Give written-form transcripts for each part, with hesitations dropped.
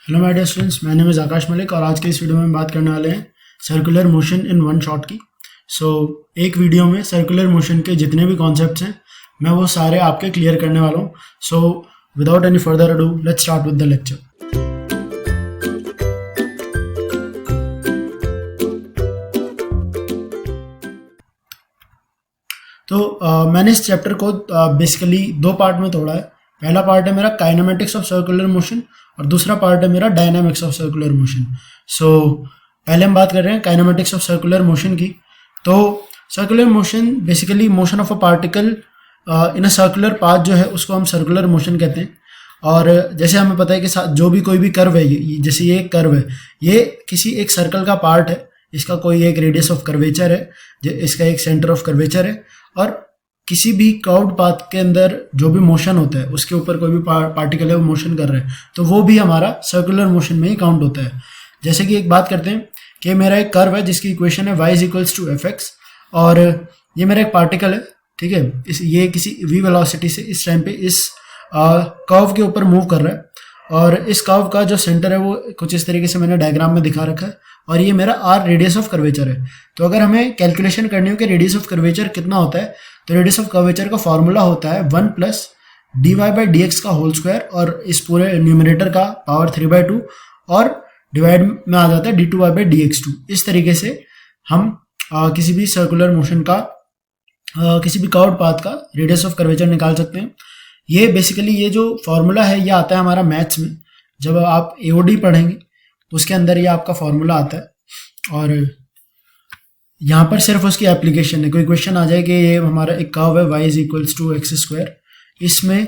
Hello my dear students, my name is Akash Malik और आज के इस वीडियो में हम बात करने वाले हैं circular motion in one shot की। एक वीडियो में सर्कुलर मोशन के जितने भी कॉन्सेप्ट्स हैं मैं वो सारे आपके क्लियर करने वाला हूँ। Without any further ado let's start with the lecture. मैंने इस चैप्टर को बेसिकली दो पार्ट में तोड़ा है। पहला पार्ट है मेरा काइनेमेटिक्स ऑफ सर्कुलर मोशन और दूसरा पार्ट है मेरा डायनामिक्स ऑफ सर्कुलर मोशन। पहले हम बात कर रहे हैं काइनेमेटिक्स ऑफ सर्कुलर मोशन की। तो circular motion basically motion of a particle in a circular path जो है उसको हम सर्कुलर मोशन कहते हैं। और जैसे हमें पता है कि जो भी कोई भी कर्व है, जैसे ये एक कर्व है, ये किसी एक सर्कल का पार्ट है, इसका कोई एक रेडियस ऑफ कर्वेचर है, इसका एक सेंटर ऑफ कर्वेचर है, और किसी भी कर्व्ड पाथ के अंदर जो भी मोशन होता है उसके ऊपर कोई भी पार्टिकल है वो मोशन कर रहा है, तो वो भी हमारा सर्कुलर मोशन में ही काउंट होता है। जैसे कि एक बात करते हैं कि मेरा एक कर्व है जिसकी इक्वेशन है y equals to F X, और ये मेरा एक पार्टिकल है, ठीक है। ये किसी v वेलोसिटी से इस टाइम पे इस कर्व के ऊपर मूव कर रहा है, और इस कर्व का जो सेंटर है वो कुछ इस तरीके से मैंने डायग्राम में दिखा रखा है, और ये मेरा r रेडियस ऑफ कर्वेचर है। तो अगर हमें कैलकुलेशन करनी हो कि रेडियस ऑफ कर्वेचर कितना होता है, तो रेडियस ऑफ कर्वेचर का फॉर्मूला होता है 1 प्लस dy/dx का होल स्क्वायर, और इस पूरे न्यूमरेटर का पावर 3/2, और डिवाइड में आ जाता है d2y/dx2। इस तरीके से हम किसी भी सर्कुलर मोशन का किसी भी कर्व्ड पाथ का रेडियस ऑफ कर्वेचर निकाल सकते हैं। ये बेसिकली ये जो फॉर्मूला है ये आता है हमारा मैथ्स में। जब आप एओडी पढ़ेंगे तो उसके अंदर ये आपका फॉर्मूला आता है, और यहाँ पर सिर्फ उसकी एप्लीकेशन है। कोई क्वेश्चन आ जाए कि ये हमारा एक कर्व है y equals to X square, इसमें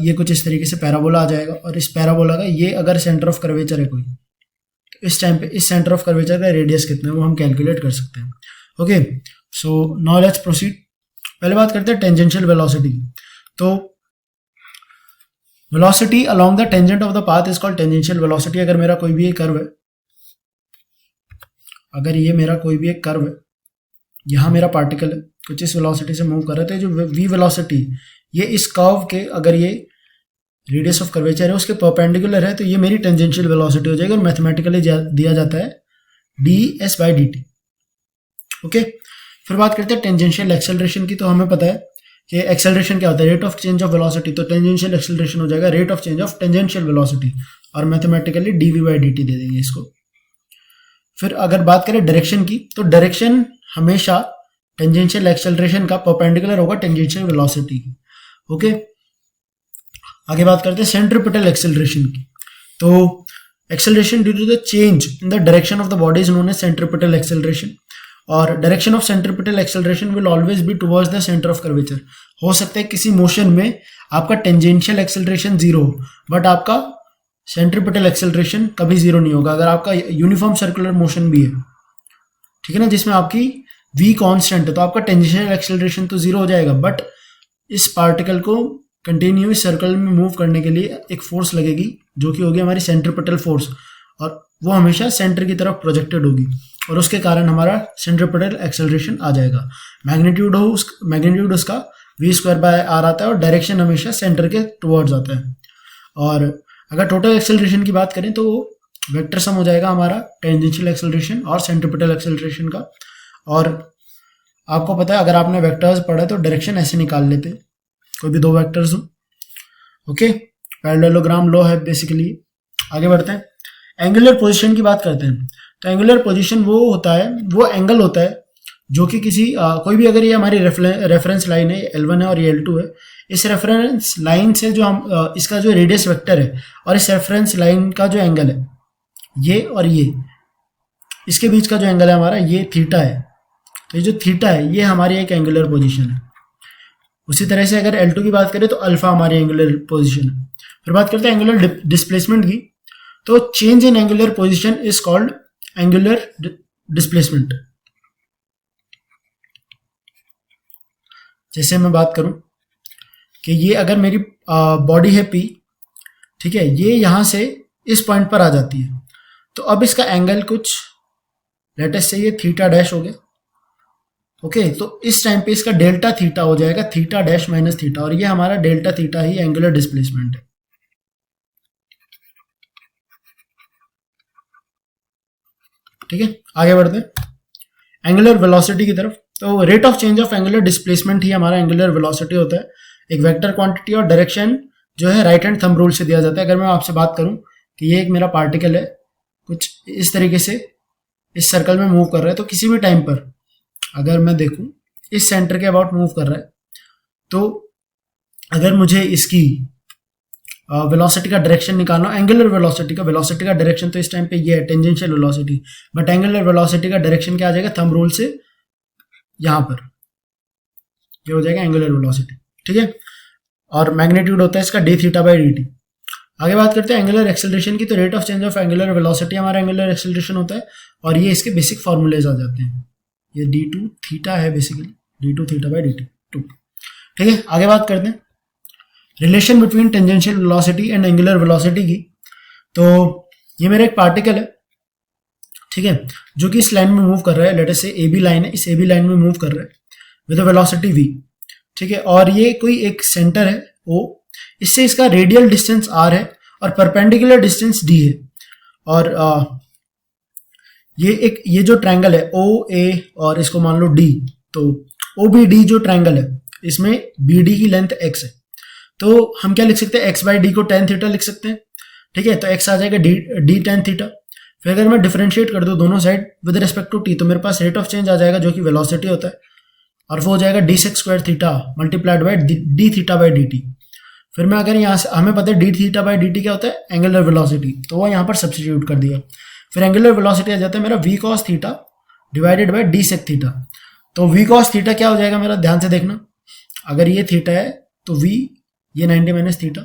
ये कुछ इस तरीके से पैराबोला आ जाएगा, और इस पैराबोला का ये अगर सेंटर ऑफ कर्वेचर है कोई, तो इस टाइम पे इस सेंटर ऑफ कर्वेचर का रेडियस कितना है वो हम कैलकुलेट कर सकते हैं। Okay, so now let's proceed. पहले बात करते हैं टेंजेंशियल वेलोसिटी। तो velocity along the tangent of the path is called tangential velocity. अगर मेरा कोई भी एक कर्व है, अगर ये मेरा कोई भी एक कर्व है, यहाँ मेरा पार्टिकल है कुछ इस वेलोसिटी से मूव कर रहा है, तो जो v वेलोसिटी ये इस कर्व के, अगर ये रेडियस ऑफ कर्वेचर है उसके परपेंडिकुलर है, तो ये मेरी टेंजेंशियल वेलोसिटी हो जाएगी, और मैथमेटिकली दिया जाता है ds/dt। ओके, फिर बात करते हैं टेंजेंशियल एक्सेलरेशन की। तो हमें पता है कि एक्सेलरेशन क्या होता है, rate of change of velocity. तो टेंजेंशियल एक्सेलरेशन हो जाएगा rate of change of tangential velocity, और मैथमेटिकली dv/dt दे देंगे इसको। फिर अगर बात करें डायरेक्शन की, तो डायरेक्शन हमेशा टेंजेंशियल एक्सेलरेशन का परपेंडिकुलर होगा टेंजेंशियल वेलोसिटी की। ओके, आगे बात करते हैं सेंट्रीपिटल एक्सेलरेशन की। तो acceleration due to the change in the direction of the body is known as centripetal acceleration, और direction of centripetal acceleration will always be towards the centre of curvature. हो सकता है किसी मोशन में आपका tangential acceleration 0 हो, but आपका centripetal acceleration कभी 0 नहीं होगा। अगर आपका यूनिफॉर्म सर्कुलर मोशन भी है, ठीक है ना, जिसमें आपकी v कांस्टेंट है, तो आपका टेंजेंशियल एक्सेलरेशन तो 0 हो जाएगा, बट इस पार्टिकल को कंटिन्यूअस सर्कल में मूव करने के लिए एक फोर्स लगेगी जो कि होगी हमारी सेंट्रीपिटल फोर्स, और वो हमेशा सेंटर की तरफ प्रोजेक्टेड होगी, और उसके कारण हमारा सेंट्रीपिटल एक्सेलरेशन आ जाएगा। मैग्नीट्यूड उसका v²/r आता है, और डायरेक्शन हमेशा सेंटर के टुवर्ड्स आता है। और अगर टोटल एक्सेलरेशन की बात करें तो वेक्टर सम हो जाएगा हमारा टेंजेंशियल एक्सेलरेशन और सेंट्रीपिटल एक्सेलरेशन का। और आपको पता है अगर आपने वेक्टर्स पढ़ा तो डायरेक्शन ऐसे निकाल लेते, कोई भी दो वेक्टर्स हो। ओके, पैरेललोग्राम लॉ है बेसिकली। आगे बढ़ते हैं, एंगुलर पोजीशन की बात करते हैं। तो एंगुलर पोजीशन वो होता है, वो एंगल होता है जो कि किसी कोई भी, अगर ये हमारी रेफरेंस लाइन है L1 है और ये L2 है, इस रेफरेंस लाइन से जो हम इसका जो रेडियस वेक्टर है और इस रेफरेंस लाइन का जो एंगल है, ये और ये इसके बीच का जो एंगल है हमारा, ये थीटा है। तो ये जो थीटा है ये हमारी एक एंगुलर पोजीशन है। उसी तरह से अगर L2 की बात करें तो अल्फा हमारी एंगुलर पोजीशन है। फिर बात करते हैं एंगुलर डिस्प्लेसमेंट की। तो change in angular position is called angular displacement. जैसे मैं बात करूं कि ये अगर मेरी बॉडी है P, ठीक है, ये यहां से इस पॉइंट पर आ जाती है, तो अब इसका एंगल कुछ लेटेस्ट से ये थीटा डैश हो गया। ओके, तो इस टाइम पे इसका डेल्टा थीटा हो जाएगा थीटा डैश माइनस थीटा, और ये हमारा डेल्टा थीटा ही एंगुलर डिस्प्लेसमेंट है। ठीक है, आगे बढ़ते हैं एंगुलर वेलोसिटी की तरफ। तो rate of change of angular displacement ही हमारा एंगुलर वेलोसिटी होता है, एक वेक्टर क्वांटिटी और डायरेक्शन जो है राइट हैंड थंब रूल से दिया जाता है। अगर मैं आपसे बात करूं कि ये एक मेरा पार्टिकल है, कुछ इस तरीके से इस सर्कल में मूव कर रहा है, तो किसी भी टाइम पर अगर मैं देखूं इस सेंटर के अबाउट मूव कर रहा है, तो अगर मुझे इसकी वेलोसिटी का डायरेक्शन निकालना, एंगुलर वेलोसिटी का डायरेक्शन तो इस टाइम पे ये है tangential velocity, but angular velocity का डायरेक्शन क्या आ जाएगा थंब रूल से यहां पर, ये हो जाएगा एंगुलर वेलोसिटी, ठीक है। और मैग्नीट्यूड होता है इसका D theta by D T. आगे बात करते हैं एंगुलर एक्सेलरेशन की। तो rate of change of angular velocity हमारा एंगुलर एक्सेलरेशन होता है, और ये इसके बेसिक फॉर्मूलेज आ जाते हैं। ये डी टू थीटा है basically, D two theta by D T two, ठीक है। आगे बात करते हैं relation between tangential velocity and angular velocity की। तो ये मेरा एक पार्टिकल है, ठीक है, जो कि इस लाइन में मूव कर रहा है, लेट अस से ए बी लाइन है, इस ए बी लाइन में मूव कर रहा है विद वेलोसिटी v, ठीक है। और ये कोई एक सेंटर है O, इससे इसका रेडियल डिस्टेंस r है और परपेंडिकुलर डिस्टेंस d है। और ये जो ट्रायंगल है ओ ए और इसको मान लो d, तो ओ बी डी जो ट्रायंगल है इसमें बी डी की लेंथ x है, तो हम क्या लिख सकते हैं x बाई डी को tan थीटा लिख सकते हैं, ठीक है। तो x आ जाएगा डी tan थीटा। फिर अगर मैं डिफरेंशिएट कर दूं दोनों side with respect to t, तो मेरे पास रेट ऑफ चेंज आ जाएगा जो कि वेलोसिटी होता है, और वो हो जाएगा D sec square theta multiplied by D theta by D T. फिर मैं अगर यहाँ से, हमें पता है D theta by D T क्या होता है एंगुलर वेलोसिटी, तो वो यहाँ पर सब्सटीट्यूट कर दिया। फिर एंगुलर वेलोसिटी आ जाता है मेरा V cos theta divided by D sec theta. तो वी कॉस थीटा क्या हो जाएगा मेरा, ध्यान से देखना, अगर ये थीटा है तो वी ये 90 माइनस थीटा,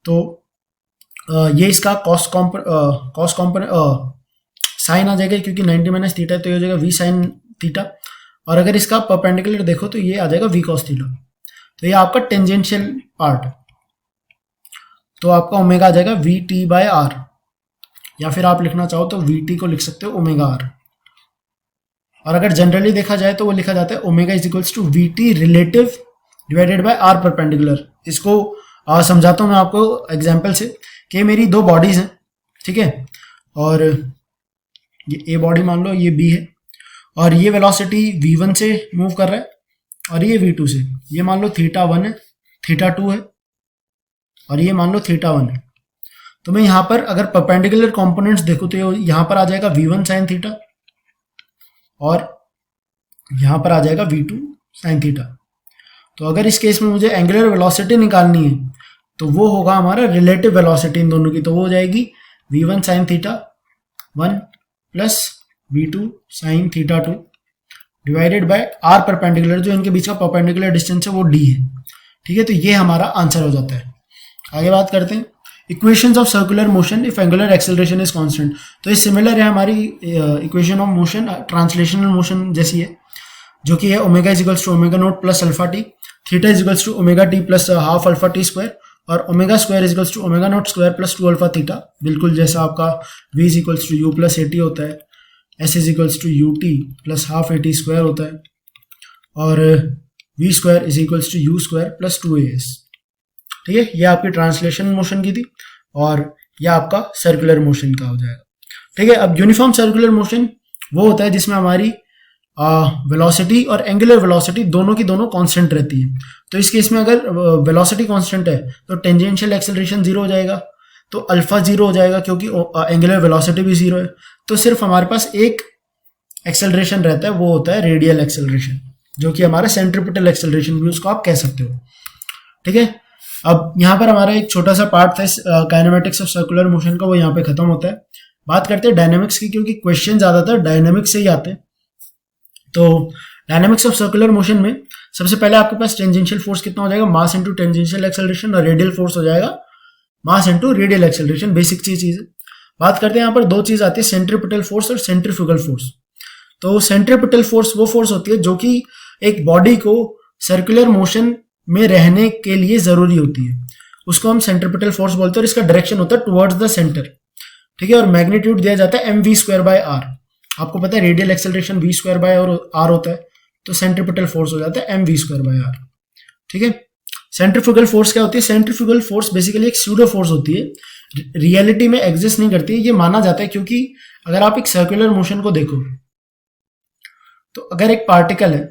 तो ये इसका कॉस कॉम्पोनेंट साइन आ जाएगा, क्योंकि 90 माइनस थीटा है तो ये हो जाएगा वी साइन थीटा। और अगर इसका परपेंडिकुलर देखो तो ये आ जाएगा वी कॉस थीटा। तो ये आपका टेंजेंशियल पार्ट, तो आपका ओमेगा आ जाएगा वी टी बाय आर, या फिर आप लिखना चाहो तो वी टी को लिख सकते हो ओमेगा आर। और अगर जनरली देखा जाए तो वो लिखा जाता है omega is equals to V T relative divided by R perpendicular. इसको समझाता हूँ मैं आपको एग्जाम्पल से कि मेरी दो बॉडीज हैं, ठीक है, और ये ए बॉडी मान लो ये बी है, और ये वेलोसिटी v1 से मूव कर रहा है और ये v2 से, ये मान लो थीटा 1 है, थीटा 2 है, और ये मान लो थीटा 1 है। तो मैं यहाँ पर अगर परपेंडिकुलर कंपोनेंट्स देखूँ तो यहाँ पर आ जाएगा v1 साइन थीटा और यहाँ पर आ जाएगा v2 साइन थीटा। तो अगर इस केस में मुझे एंगुलर वेलोसिटी निकालनी है तो वो होगा हमारा रिलेटिव वेलोसिटी इन दोनों की, तो वो हो जाएगी v1 sine theta 1 plus v2 sine theta 2 divided by r perpendicular, जो इनके बीच का परपेंडिकुलर डिस्टेंस है वो d है, ठीक है। तो ये हमारा आंसर हो जाता है। आगे बात करते हैं equations of circular motion if angular acceleration is constant. तो ये सिमिलर है हमारी equation of motion, translational motion जैसी है, जो कि है omega is equals to omega naught plus alpha t, theta is equals to omega t plus half alpha t square, और omega square is equals to omega naught square plus 2 alpha theta, बिल्कुल जैसा आपका v is equals to u plus A T होता है, s is equals to U T plus half A T square होता है, और v square is equals to U square plus 2as, ठीक है। ये आपकी ट्रांसलेशन मोशन की थी, और यह आपका सर्कुलर मोशन का हो जाएगा, ठीक है। अब यूनिफॉर्म सर्कुलर मोशन वो होता है जिसमें हमारी वेलोसिटी और एंगुलर वेलोसिटी दोनों की दोनों कांस्टेंट रहती है। तो इस केस में अगर वेलोसिटी कांस्टेंट है तो टेंजेंशियल एक्सेलरेशन 0 हो जाएगा, तो अल्फा 0 हो जाएगा क्योंकि एंगुलर वेलोसिटी भी 0 है। तो सिर्फ हमारे पास एक एक्सेलरेशन रहता है, वो होता है रेडियल एक्सेलरेशन, जो कि हमारा सेंट्रीपिटल एक्सेलरेशन भी उसको आप कह सकते हो, ठीक है। अब यहाँ पर हमारा एक छोटा सा पार्ट था काइनेमेटिक्स ऑफ सर्कुलर मोशन का, वो यहाँ पे खत्म होता है। बात करते हैं डायनेमिक्स की, क्योंकि क्वेश्चन ज्यादातर डायनेमिक्स से ही आते हैं। तो डायनेमिक्स ऑफ सर्कुलर मोशन में सबसे पहले आपके पास टेंजेंशियल फोर्स कितना हो जाएगा, मास इनटू टेंजेंशियल एक्सेलरेशन, और रेडियल फोर्स हो जाएगा mass into radial acceleration, basic चीज है। बात करते हैं यहाँ पर दो चीज आती है, सेंट्रीपिटल फोर्स और सेंट्रीफ्यूगल फोर्स। तो सेंट्रीपिटल फोर्स वो फोर्स होती है जो कि एक बॉडी को सर्कुलर मोशन में रहने के लिए जरूरी होती है, उसको हम सेंट्रीपिटल फोर्स बोलते हैं, और इसका डायरेक्शन होता है टुवर्ड्स द सेंटर, ठीक है। और मैग्नीट्यूड दिया जाता है mv स्क्वायर बाय आर। आपको पता है radial acceleration v square by R होता है, तो सेंट्रीपिटल फोर्स हो जाता है mv स्क्वायर बाय आर, ठीक है। सेंट्रीफ्यूगल फोर्स क्या होती है, सेंट्रीफ्यूगल फोर्स बेसिकली एक स्यूडो फोर्स होती है रियलिटी में एग्जिस्ट नहीं करती, ये माना जाता है। क्योंकि अगर आप एक सर्कुलर मोशन को देखो तो अगर एक पार्टिकल है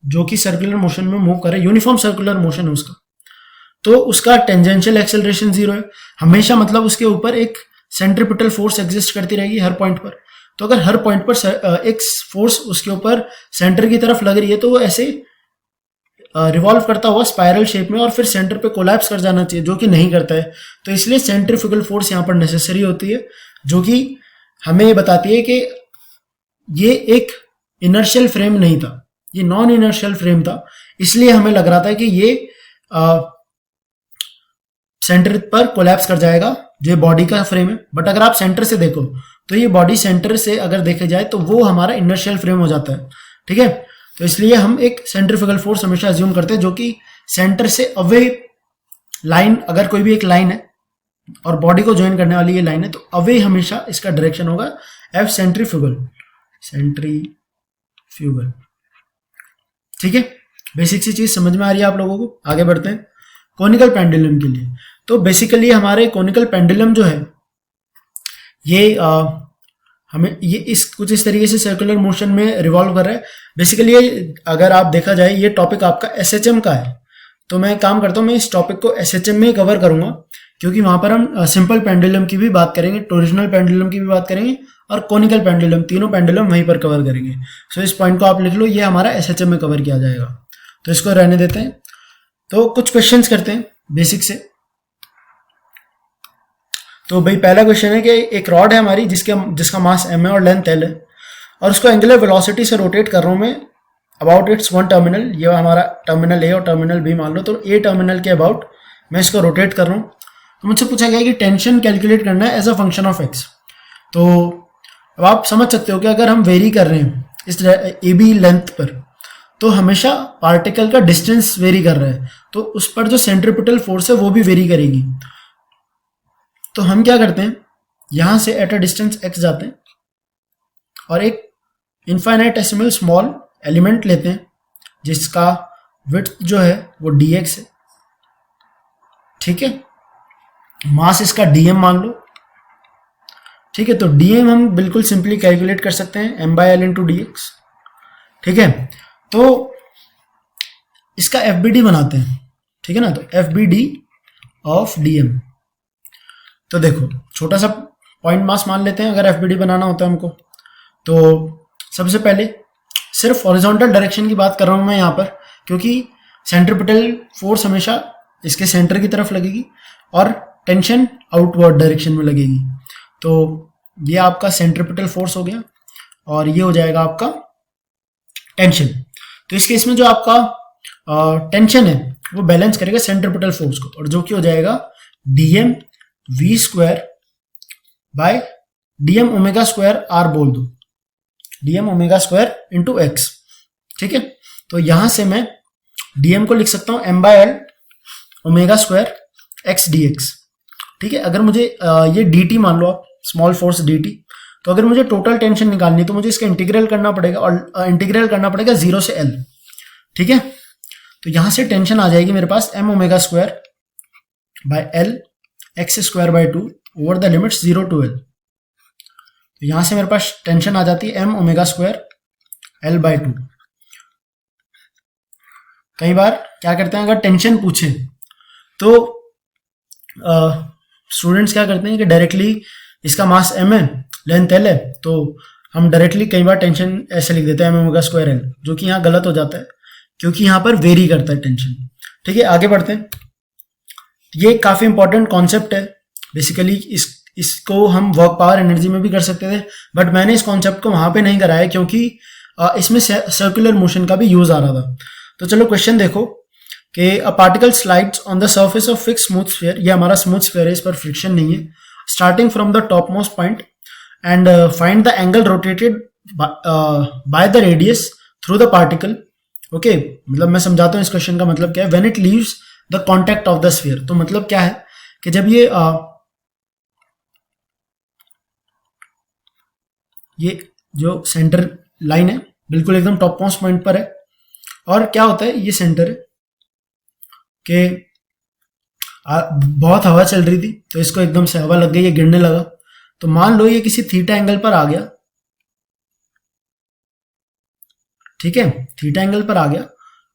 जो कि सर्कुलर मोशन में मूव करे, यूनिफॉर्म सर्कुलर मोशन है उसका, तो उसका टेंजेंशियल एक्सेलरेशन 0 है हमेशा, मतलब उसके ऊपर एक सेंट्रीपिटल फोर्स एग्जिस्ट करती रहेगी हर पॉइंट पर। तो अगर हर पॉइंट पर एक फोर्स उसके ऊपर सेंटर की तरफ लग रही है तो वो ऐसे रिवॉल्व करता हुआ स्पाइरल शेप में और फिर सेंटर पे कोलैप्स कर जाना चाहिए, जो कि नहीं करता है। तो इसलिए सेंट्रीफ्यूगल फोर्स यहाँ पर नेसेसरी होती है, जो कि हमें ये बताती है कि ये एक इनर्शियल फ्रेम नहीं था, ये नॉन इनर्शियल फ्रेम था। इसलिए हमें लग रहा था कि ये सेंटर पर कोलैप्स कर जाएगा, जो बॉडी का फ्रेम है। बट अगर आप सेंटर से देखो तो ये बॉडी सेंटर से अगर देखे जाए तो वो हमारा इनर्शियल फ्रेम हो जाता है, ठीक है। तो इसलिए हम एक सेंट्रीफ्यूगल फोर्स हमेशा अज्यूम करते हैं, जो कि सेंटर से अवे लाइन, अगर कोई भी एक लाइन है और बॉडी को ज्वाइन करने वाली ये लाइन है, तो अवे हमेशा इसका डायरेक्शन होगा एफ सेंट्रीफ्यूगल, सेंट्रीफ्यूगल, ठीक है। बेसिक सी चीज समझ में आ रही है आप लोगों को। आगे बढ़ते हैं कोनिकल पेंडुलम के लिए। तो बेसिकली हमारे कोनिकल पेंडुलम जो है ये हमें ये इस कुछ इस तरीके से सर्कुलर मोशन में रिवॉल्व कर रहा है। बेसिकली ये अगर आप देखा जाए ये टॉपिक आपका एसएचएम का है, तो मैं काम करता हूँ, मैं इस टॉपिक को एसएचएम में ही कवर करूंगा, क्योंकि वहां पर हम सिंपल पेंडुलम की भी बात करेंगे, टोरिजनल पेंडुलम की भी बात करेंगे और कोनिकल पेंडुलम, तीनों पेंडुलम वहीं पर कवर करेंगे। सो इस पॉइंट को आप लिख लो, ये हमारा एसएचएम में कवर किया जाएगा। तो इसको रहने देते हैं। तो कुछ क्वेश्चंस करते हैं बेसिक से। तो भाई पहला क्वेश्चन है कि एक रॉड है हमारी जिसका मास m है और लेंथ l है, और उसको एंगुलर वेलोसिटी से रोटेट कर रहा हूं मैं अबाउट इट्स वन टर्मिनल, ये हमारा टर्मिनल ए और टर्मिनल बी मान लो, तो ए टर्मिनल के अबाउट मैं इसको रोटेट कर रहा हूँ। तो मुझसे पूछा गया कि टेंशन कैलकुलेट करना है as a function of X. तो अब आप समझ सकते हो कि अगर हम वेरी कर रहे हैं इस ए बी लेंथ पर, तो हमेशा पार्टिकल का डिस्टेंस वेरी कर रहा है, तो उस पर जो सेंट्रीपिटल फोर्स है वो भी वेरी करेगी। तो हम क्या करते हैं, यहां से एट अ डिस्टेंस x जाते हैं और एक इनफाइनाइटेसिमल स्मॉल एलिमेंट लेते हैं जिसका विड्थ जो है वो dx है, ठीक है। मास इसका dm मान लो, ठीक है। तो dm हम बिल्कुल सिंपली कैलकुलेट कर सकते हैं m/l इंटू dx, ठीक है। तो इसका FBD बनाते हैं, ठीक है ना। तो FBD ऑफ dm, तो देखो छोटा सा पॉइंट मास मान लेते हैं अगर FBD बनाना होता है हमको। तो सबसे पहले सिर्फ हॉरिजॉन्टल डायरेक्शन की बात कर रहा हूं मैं यहाँ पर, क्योंकि सेंट्रीपिटल फोर्स हमेशा इसके सेंटर की तरफ लगेगी और टेंशन आउटवर्ड डायरेक्शन में लगेगी। तो ये आपका सेंट्रीपिटल फोर्स हो गया और ये हो जाएगा आपका टेंशन। तो इस केस में जो आपका टेंशन है वो बैलेंस करेगा सेंट्रीपिटल फोर्स को, और जो कि हो जाएगा dm v square bye dm omega square r बोल दो, dm omega square into x, ठीक है। तो यहां से मैं dm को लिख सकता हूं m/l omega square x dx, ठीक है। अगर मुझे ये dt मान लो आप, स्मॉल फोर्स dt, तो अगर मुझे टोटल टेंशन निकालनी है तो मुझे इसका इंटीग्रल करना पड़ेगा, और इंटीग्रल करना पड़ेगा 0 से l, ठीक है। तो यहां से टेंशन आ जाएगी मेरे पास m omega square by l x square by 2 over the limits 0 to l। तो यहां से मेरे पास टेंशन आ जाती है m omega square l by 2। कई बार क्या करते हैं, अगर टेंशन पूछे तो स्टूडेंट्स क्या करते हैं कि डायरेक्टली इसका मास m है, लेंथ l है, तो हम डायरेक्टली कई बार टेंशन ऐसे लिख देते हैं m ओमेगा स्क्वायर l, जो कि यहाँ गलत हो जाता है क्योंकि यहाँ पर वेरी करता है टेंशन, ठीक है। आगे बढ़ते हैं। ये काफी इंपॉर्टेंट कॉन्सेप्ट है बेसिकली, इसको हम वर्क पावर एनर्जी में भी कर सकते थे, बट मैंने इस कॉन्सेप्ट को वहां पे नहीं कराया क्योंकि इसमें सर्कुलर मोशन का भी यूज आ रहा था। तो चलो क्वेश्चन देखो कि a particle slides on the surface of fix smooth sphere, ये हमारा स्मूथ स्फीयर है, इस पर फ्रिक्शन नहीं है, starting from the top most point and find the angle rotated by the radius through the particle. Okay, मतलब मैं समझाता हूँ इस क्वेश्चन का मतलब क्या है। When it leaves the contact of the sphere, तो मतलब क्या है कि जब ये जो सेंटर लाइन है बिल्कुल एकदम टॉप मोस्ट पॉइंट पर है, और क्या होता है, ये सेंटर है कि बहुत हवा चल रही थी तो इसको एकदम से हवा लग गई, ये गिरने लगा। तो मान लो ये किसी थीटा एंगल पर आ गया, ठीक है, थीटा एंगल पर आ गया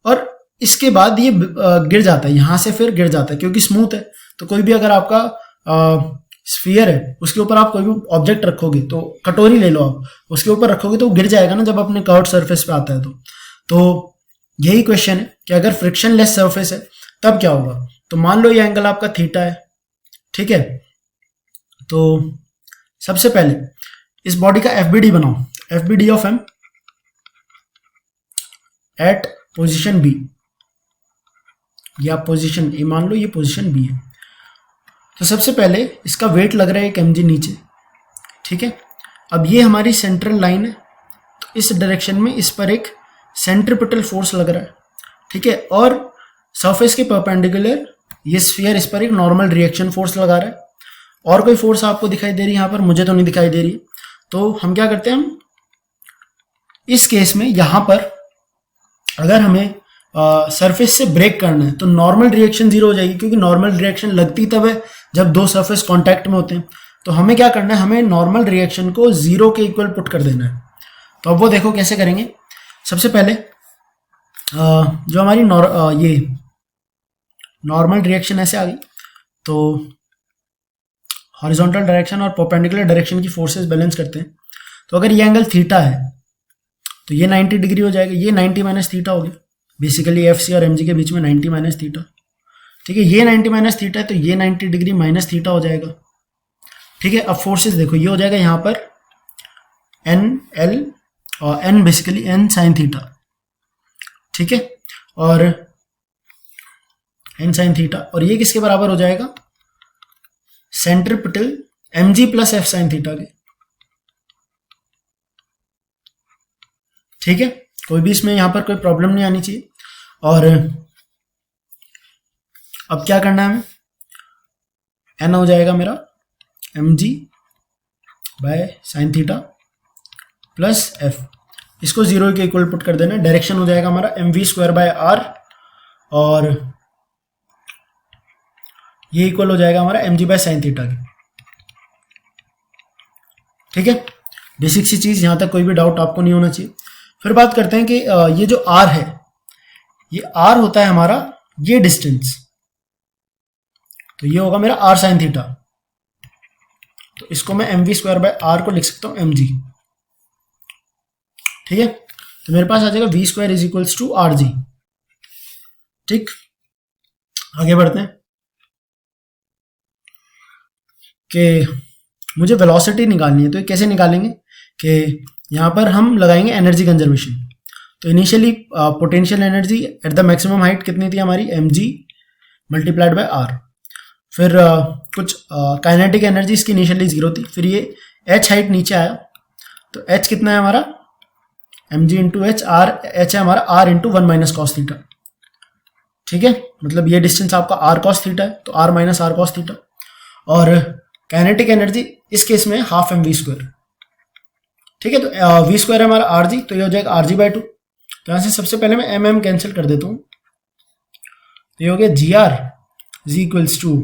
और इसके बाद ये गिर जाता है, यहां से फिर गिर जाता है क्योंकि स्मूथ है। तो कोई भी अगर आपका स्फीयर है उसके ऊपर आप कोई भी ऑब्जेक्ट रखोगे, तो कटोरी ले लो आप, उसके ऊपर रखोगे तो वो गिर जाएगा ना जब अपने कर्व्ड सरफेस पे आता है। तो यही क्वेश्चन है कि अगर फ्रिक्शन लेस सरफेस है तब क्या होगा। तो मान लो ये एंगल आपका थीटा है, ठीक है। तो सबसे पहले इस बॉडी का एफबीडी बनाओ, FBD of M at position B, या पोजीशन ए मान लो, ये पोजीशन बी है। तो सबसे पहले इसका वेट लग रहा है 1 mg नीचे, ठीक है। अब ये हमारी सेंट्रल लाइन है, तो इस डायरेक्शन में इस पर एक सेंट्रीपिटल फोर्स लग रहा है, ठीक है। और सरफेस के परपेंडिकुलर ये स्फीयर इस पर एक नॉर्मल रिएक्शन फोर्स लगा रहा है। और कोई फोर्स आपको दिखाई दे रही है यहाँ पर? मुझे तो नहीं दिखाई दे रही। तो हम क्या करते हैं, हम इस केस में यहाँ पर अगर हमें सरफेस से ब्रेक करना है तो नॉर्मल रिएक्शन जीरो हो जाएगी, क्योंकि नॉर्मल रिएक्शन लगती तब है जब दो सरफेस कांटेक्ट में होते हैं। तो हमें क्या करना है, हमें नॉर्मल रिएक्शन को जीरो के इक्वल पुट कर देना है। तो अब वो देखो कैसे करेंगे। सबसे पहले जो हमारी ये नॉर्मल रिएक्शन ऐसे आ गई, तो हॉरिजॉन्टल डायरेक्शन और परपेंडिकुलर डायरेक्शन की फोर्सेस बैलेंस करते हैं। तो अगर ये एंगल थीटा है तो ये 90 डिग्री हो जाएगा, ये 90 माइनस थीटा हो गया। बेसिकली एफ सी और एम जी के बीच में 90 माइनस थीटा, ठीक है। ये 90 माइनस थीटा है तो ये 90 डिग्री माइनस थीटा हो जाएगा, ठीक है। अब फोर्सेस देखो, ये हो जाएगा यहाँ पर एन एल और N basically N sine theta, ठीक है, और एन साइन थीटा, और ये किसके बराबर हो जाएगा, centripetal M G plus F sine theta के, ठीक है। कोई भी इसमें यहां पर कोई प्रॉब्लम नहीं आनी चाहिए। और अब क्या करना है हमें, एन हो जाएगा मेरा M G by sine theta plus F, इसको जीरो के इक्वल पुट कर देना। डायरेक्शन हो जाएगा हमारा M V square by R, और ये इक्वल हो जाएगा हमारा M G by sine theta की, ठीक है। बेसिक सी चीज, यहां तक कोई भी डाउट आपको नहीं होना चाहिए। फिर बात करते हैं कि ये जो आर है, ये आर होता है हमारा ये डिस्टेंस, तो ये होगा मेरा आर साइन थीटा। तो इसको मैं M V square by R को लिख सकता हूं एम जी, ठीक है। तो मेरे पास आ जाएगा V square is equals to R G, ठीक। आगे बढ़ते हैं कि मुझे वेलोसिटी निकालनी है। तो ये कैसे निकालेंगे कि यहाँ पर हम लगाएंगे एनर्जी कंजर्वेशन। तो initially potential energy at the maximum height कितनी थी हमारी, M G multiplied by R. फिर कुछ काइनेटिक एनर्जी इसकी इनिशियली जीरो थी, फिर ये एच हाइट नीचे आया, तो एच कितना है हमारा, एम जी इंटू एच, आर एच है हमारा R into 1 minus cos theta, ठीक है। मतलब ये डिस्टेंस आपका आर कॉस थीटा है, तो R minus R cos theta. और काइनेटिक एनर्जी इस केस में हाफ एम वी स्क्वायर, ठीक है। तो वी स्क्वायर है हमारा आर जी, तो ये हो जाएगा आर जी बाय 2। तो यहाँ से सबसे पहले मैं एम एम कैंसिल कर देता हूँ, तो ये हो गया g r is equals to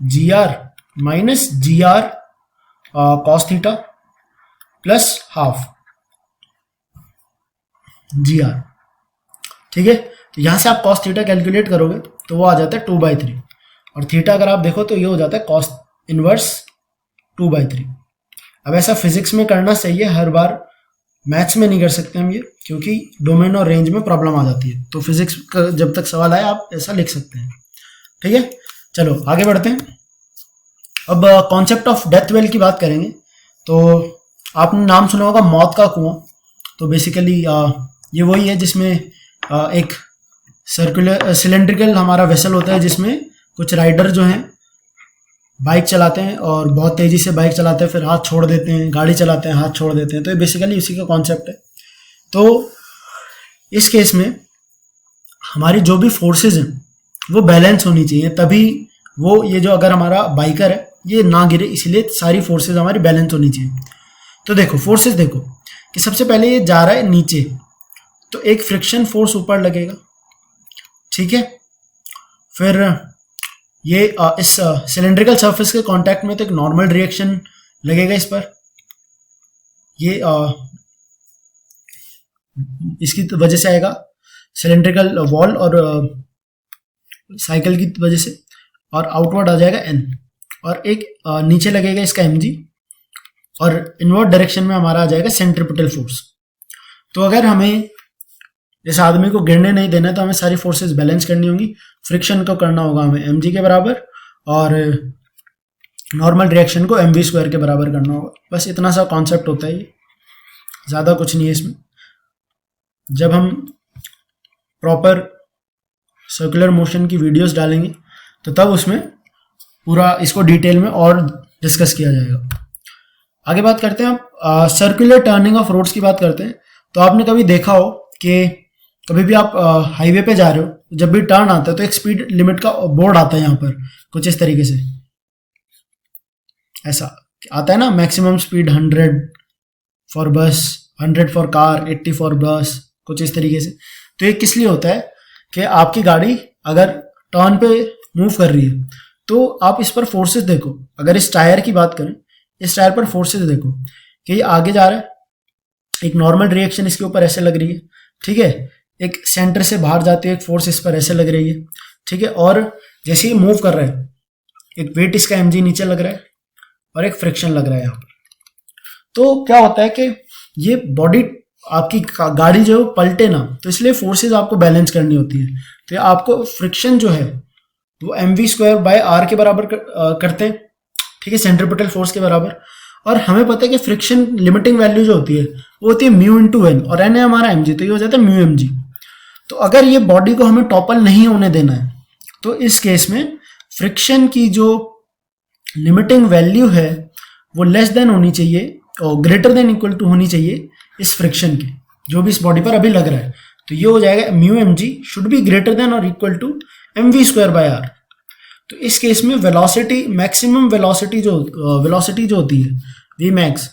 g r minus g r cos theta plus half g r, ठीक है। तो यहाँ से आप कॉस थीटा कैलकुलेट करोगे तो वो आ जाता है 2/3, और थीटा अगर आप देखो तो ये हो जाता है कॉस इनवर्स 2/3। अब ऐसा फिजिक्स में करना सही है, हर बार मैथ्स में नहीं कर सकते हम ये, क्योंकि डोमेन और रेंज में प्रॉब्लम आ जाती है। तो फिजिक्स का जब तक सवाल आए आप ऐसा लिख सकते हैं, ठीक है। चलो आगे बढ़ते हैं। अब कॉन्सेप्ट ऑफ डेथ वेल की बात करेंगे। तो आपने नाम सुना होगा मौत का कुआं। तो बेसिकली ये वही है जिसमें एक सर्कुलर सिलेंड्रिकल हमारा वेसल होता है, जिसमें कुछ राइडर जो हैं बाइक चलाते हैं और बहुत तेज़ी से बाइक चलाते हैं, फिर हाथ छोड़ देते हैं, गाड़ी चलाते हैं हाथ छोड़ देते हैं। तो ये बेसिकली उसी का कॉन्सेप्ट है। तो इस केस में हमारी जो भी फोर्सेस हैं वो बैलेंस होनी चाहिए, तभी वो ये जो अगर हमारा बाइकर है ये ना गिरे, इसलिए सारी फोर्सेस हमारी बैलेंस होनी चाहिए। तो देखो फोर्सेस देखो कि सबसे पहले ये जा रहा है नीचे, तो एक फ्रिक्शन फोर्स ऊपर लगेगा, ठीक है। फिर ये इस सिलेंड्रिकल सरफेस के कांटेक्ट में तो एक नॉर्मल रिएक्शन लगेगा इस पर, ये इसकी वजह से आएगा सिलेंड्रिकल वॉल और साइकिल की वजह से, और आउटवर्ड आ जाएगा एन, और एक नीचे लगेगा इसका mg, और इनवर्ड डायरेक्शन में हमारा आ जाएगा सेंट्रीपिटल फोर्स। तो अगर हमें इस आदमी को गिरने नहीं देना है तो हमें सारी फोर्सेस बैलेंस करनी होंगी। फ्रिक्शन को करना होगा हमें mg के बराबर, और नॉर्मल रिएक्शन को mv स्क्वायर के बराबर करना होगा। बस इतना सा कॉन्सेप्ट होता है, ये ज़्यादा कुछ नहीं है इसमें। जब हम प्रॉपर सर्कुलर मोशन की वीडियोस डालेंगे तो तब उसमें पूरा इसको डिटेल में और डिस्कस किया जाएगा। आगे बात करते हैं, आप सर्कुलर टर्निंग ऑफ रोड्स की बात करते हैं। तो आपने कभी देखा हो कि कभी भी आप हाईवे पे जा रहे हो, जब भी टर्न आता है तो एक स्पीड लिमिट का बोर्ड आता है यहाँ पर, कुछ इस तरीके से ऐसा आता है ना, मैक्सिमम स्पीड 100 फॉर बस, 100 फॉर कार, 80 फॉर बस, कुछ इस तरीके से। तो ये किस लिए होता है कि आपकी गाड़ी अगर टर्न पे मूव कर रही है तो आप इस पर फोर्सेस देखो। अगर इस टायर की बात करें, इस टायर पर फोर्सेस देखो कि ये आगे जा रहा है, एक नॉर्मल रिएक्शन इसके ऊपर ऐसे लग रही है, ठीक है, एक सेंटर से बाहर जाती है एक फोर्स इस पर ऐसे लग रही है, ठीक है, और जैसे ही मूव कर रहा है एक वेट इसका mg नीचे लग रहा है और एक फ्रिक्शन लग रहा है यहाँ पर। तो क्या होता है कि ये बॉडी आपकी गाड़ी जो पलटे ना, तो इसलिए फोर्सेस आपको बैलेंस करनी होती है। तो आपको फ्रिक्शन जो है वो mv स्क्वायर बाय आर के बराबर करते हैं, ठीक है, सेंट्रीपिटल फोर्स के बराबर। और हमें पता है कि फ्रिक्शन लिमिटिंग वैल्यू जो होती है वो होती है म्यू इंटू एन, और एन है हमारा mg, तो ये हो जाता है म्यू mg। तो अगर ये बॉडी को हमें टॉपल नहीं होने देना है तो इस केस में फ्रिक्शन की जो लिमिटिंग वैल्यू है वो लेस देन होनी चाहिए और ग्रेटर देन इक्वल टू होनी चाहिए इस फ्रिक्शन के, जो भी इस बॉडी पर अभी लग रहा है। तो ये हो जाएगा mu mg should be greater than और equal to mv square by r. तो इस केस में वेलोसिटी, मैक्सिमम वेलोसिटी जो होती है वी मैक्स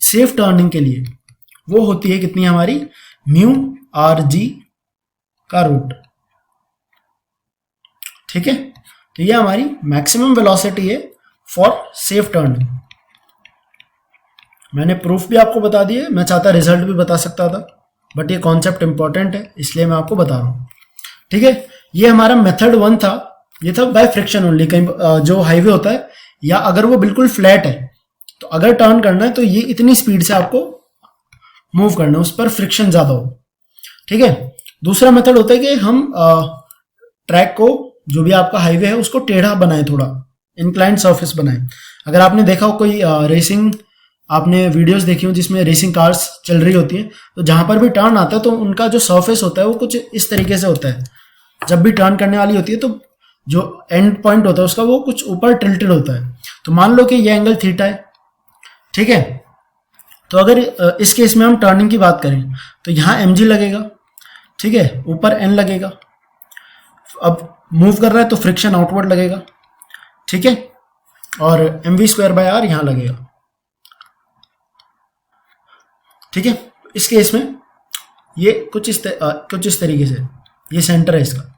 सेफ टर्निंग के लिए, वो होती है कितनी हमारी, म्यू आर जी का रूट, ठीक है। तो ये हमारी मैक्सिमम वेलोसिटी है फॉर सेफ टर्निंग। मैंने प्रूफ भी आपको बता दिया, मैं चाहता रिजल्ट भी बता सकता था, बट ये कॉन्सेप्ट इंपॉर्टेंट है इसलिए मैं आपको बता रहा हूँ, ठीक है। ये हमारा मेथड 1 था, ये था बाय फ्रिक्शन ओनली। कहीं जो हाईवे होता है या अगर वो बिल्कुल फ्लैट है तो अगर टर्न करना है तो ये इतनी स्पीड से आपको मूव करना है, उस पर फ्रिक्शन ज्यादा हो, ठीक है। दूसरा मेथड होता है कि हम ट्रैक को, जो भी आपका हाईवे है उसको टेढ़ा बनाए, थोड़ा इंक्लाइंड सरफेस बनाए। अगर आपने देखा हो कोई रेसिंग, आपने वीडियोस देखी हो जिसमें रेसिंग कार्स चल रही होती हैं, तो जहां पर भी टर्न आता है तो उनका जो सरफेस होता है वो कुछ इस तरीके से होता है। जब भी टर्न करने वाली होती है तो जो एंड पॉइंट होता है उसका वो कुछ ऊपर टिल्टेड होता है। तो मान लो कि ये एंगल थीटा है, ठीक है। तो अगर इस केस में हम टर्निंग की बात करें तो यहाँ mg लगेगा, ठीक है, ऊपर n लगेगा। अब मूव कर रहा है तो फ्रिक्शन आउटवर्ड लगेगा, ठीक है, और mv स्क्वायर बाय आर यहाँ लगेगा, ठीक है। इस केस में ये कुछ इस तरीके से, ये सेंटर है इसका,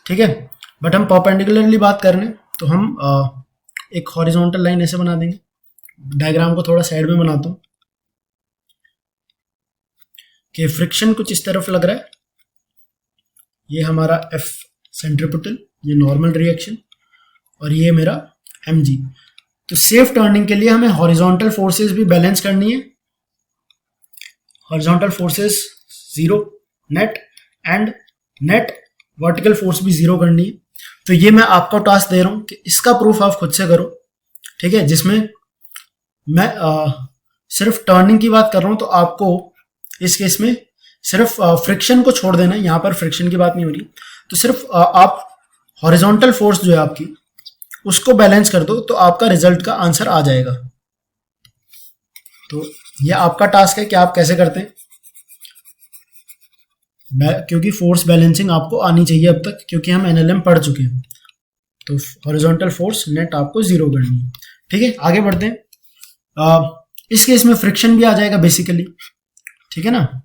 ठीक है। बट हम परपेंडिकुलरली बात कर रहे हैं तो हम एक हॉरिजॉन्टल लाइन ऐसे बना देंगे। डायग्राम को थोड़ा साइड में बनाता हूँ कि फ्रिक्शन कुछ इस तरफ लग रहा है, ये हमारा F सेंट्रीपिटल, ये नॉर्मल रिएक्शन, और ये मेरा mg। तो सेफ टर्निंग के लिए हमें हॉरिजॉन्टल फोर्सेस भी बैलेंस करनी है। Horizontal forces 0 net and net vertical force भी 0 करनी है। तो ये मैं आपको टास्क दे रहा हूं कि इसका प्रूफ आप खुद से करो, ठीक है, जिसमें मैं सिर्फ टर्निंग की बात कर रहा हूं। तो आपको इस केस में सिर्फ फ्रिक्शन को छोड़ देना है, यहां पर फ्रिक्शन की बात नहीं हो रही, तो सिर्फ आप हॉरिजॉन्टल फोर्स जो है आपकी उसको बैलेंस कर दो तो आपका रिजल्ट का आंसर आ जाएगा। तो ये आपका टास्क है कि आप कैसे करते हैं, क्योंकि फोर्स बैलेंसिंग आपको आनी चाहिए अब तक, क्योंकि हम एनएलएम पढ़ चुके हैं। तो हॉरिजॉन्टल फोर्स नेट आपको 0 करनी है, ठीक है। आगे बढ़ते हैं। इस केस में फ्रिक्शन भी आ जाएगा बेसिकली, ठीक है ना।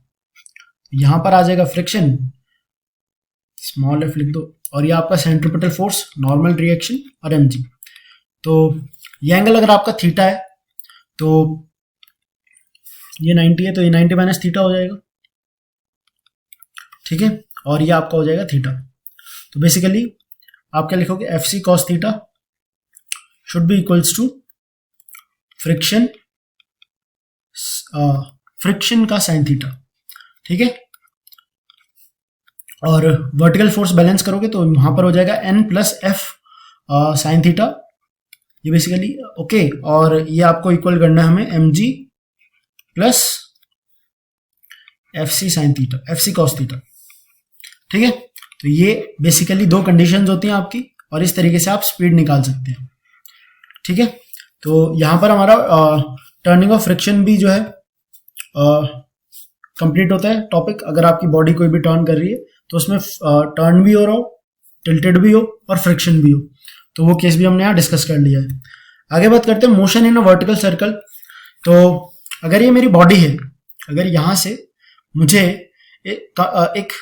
यहां पर आ जाएगा फ्रिक्शन, स्मॉल f लिख दो, और ये आपका सेंट्रीपिटल फोर्स, नॉर्मल रिएक्शन और mg। तो ये एंगल अगर आपका थीटा है तो ये 90 है, तो ये 90 माइनस थीटा हो जाएगा, ठीक है, और ये आपका हो जाएगा थीटा। तो बेसिकली आप क्या लिखोगे, F C cos theta should be equals to friction का साइन थीटा, ठीक है। और वर्टिकल फोर्स बैलेंस करोगे तो वहां पर हो जाएगा n plus F sine theta, ये बेसिकली ओके। और ये आपको इक्वल करना है हमें M G plus F C sine theta, F C cos theta, ठीक है। तो ये बेसिकली दो कंडीशंस होती हैं आपकी, और इस तरीके से आप स्पीड निकाल सकते हैं, ठीक है। तो यहाँ पर हमारा टर्निंग ऑफ फ्रिक्शन भी जो है कंप्लीट होता है टॉपिक। अगर आपकी बॉडी कोई भी टर्न कर रही है तो उसमें टर्न भी हो रहा हो, टिल्टेड भी हो और फ्रिक्शन भी हो, तो वो केस भी हमने यहाँ डिस्कस कर लिया है। आगे बात करते हैं motion in a vertical circle. तो अगर ये मेरी बॉडी है, अगर यहाँ से मुझे एक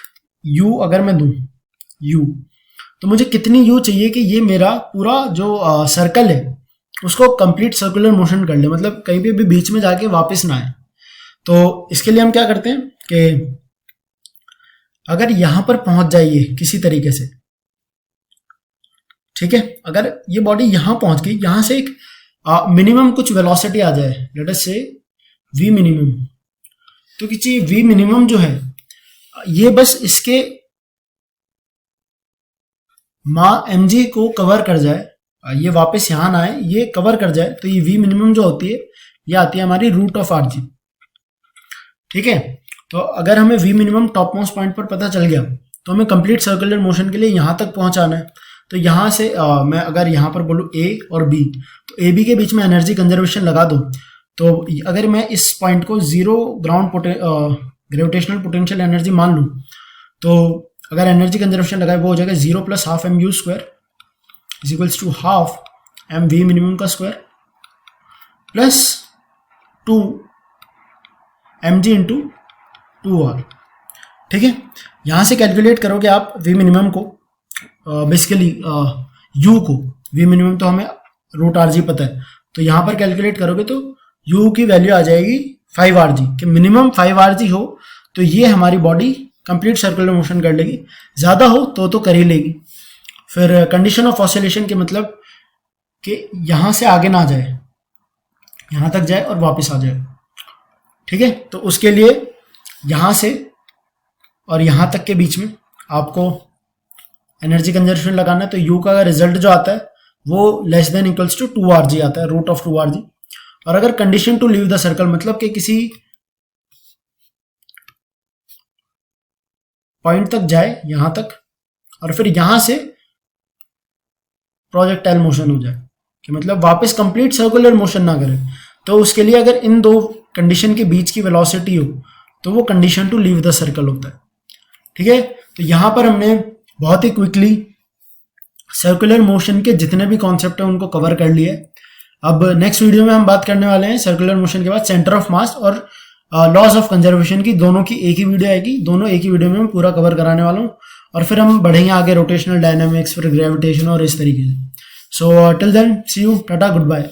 u अगर मैं दूं u, तो मुझे कितनी u चाहिए कि ये मेरा पूरा जो सर्कल है उसको कंप्लीट सर्कुलर मोशन कर ले, मतलब कहीं भी बीच में जाके वापस ना आए। तो इसके लिए हम क्या करते हैं कि अगर यहां पर पहुंच जाइए किसी तरीके से, ठीक है, अगर ये बॉडी यहां पहुंच गई, यहां से एक मिनिमम कुछ वेलोसिटी आ जाए, लेट अस से v मिनिमम, तो किसी v मिनिमम जो है ये बस इसके माँ mg को कवर कर जाए, ये वापस यहां ना आए, ये कवर कर जाए, तो ये v मिनिमम जो होती है ये आती है हमारी रूट ऑफ आर जी, ठीक है। तो अगर हमें v minimum top most point पर पता चल गया तो हमें कंप्लीट सर्कुलर मोशन के लिए यहां तक पहुंचाना है। तो यहां से मैं अगर यहां पर बोलूं a और b, तो a b के बीच में एनर्जी कंजर्वेशन लगा दूं, तो अगर मैं इस पॉइंट को जीरो ग्रेविटेशनल पोटेंशियल एनर्जी मान लूं, तो अगर एनर्जी कंजर्वेशन लगाए वो हो जाएगा 0 plus half m u square is equals to half M v minimum का स्क्वायर प्लस 2 एम जी इंटू 2r, ठीक है। यहां से कैलकुलेट करोगे आप वी मिनिमम को, बेसिकली u को, वी मिनिमम तो हमें रूट आर जी पता है, तो यहां पर कैलकुलेट करोगे तो u की वैल्यू आ जाएगी 5rg, कि मिनिमम 5rg हो तो ये हमारी बॉडी कंप्लीट सर्कुलर मोशन कर लेगी, ज़्यादा हो तो कर ही लेगी। फिर कंडीशन ऑफ ऑसिलेशन के मतलब कि यहाँ से आगे ना जाए, यहाँ तक जाए और वापस आ जाए, ठीक है। तो उसके लिए यहाँ से और यहाँ तक के बीच में आपको एनर्जी कंजर्वेशन लगाना है, तो u का रिजल्ट जो आता है वो less than equals to 2rg आता है, रूट ऑफ 2rg। और अगर condition to leave the circle मतलब कि किसी पॉइंट तक जाए यहां तक, और फिर यहां से प्रोजेक्टाइल मोशन हो जाए, कि मतलब वापस कंप्लीट सर्कुलर मोशन ना करे, तो उसके लिए अगर इन दो कंडीशन के बीच की वेलोसिटी हो तो वो condition to leave the circle होता है, ठीक है। तो यहां पर हमने बहुत ही क्विकली सर्कुलर मोशन के जितने भी कॉन्सेप्ट हैं उनको कवर कर लिया है। अब नेक्स्ट वीडियो में हम बात करने वाले हैं सर्कुलर मोशन के बाद सेंटर ऑफ मास और लॉज ऑफ कंजर्वेशन की, दोनों की एक ही वीडियो आएगी, दोनों एक ही वीडियो में मैं पूरा कवर कराने वाला हूँ, और फिर हम बढ़ेंगे आगे रोटेशनल डायनामिक्स, फिर ग्रेविटेशन और इस तरीके से। So till then see you, ta ta, good bye.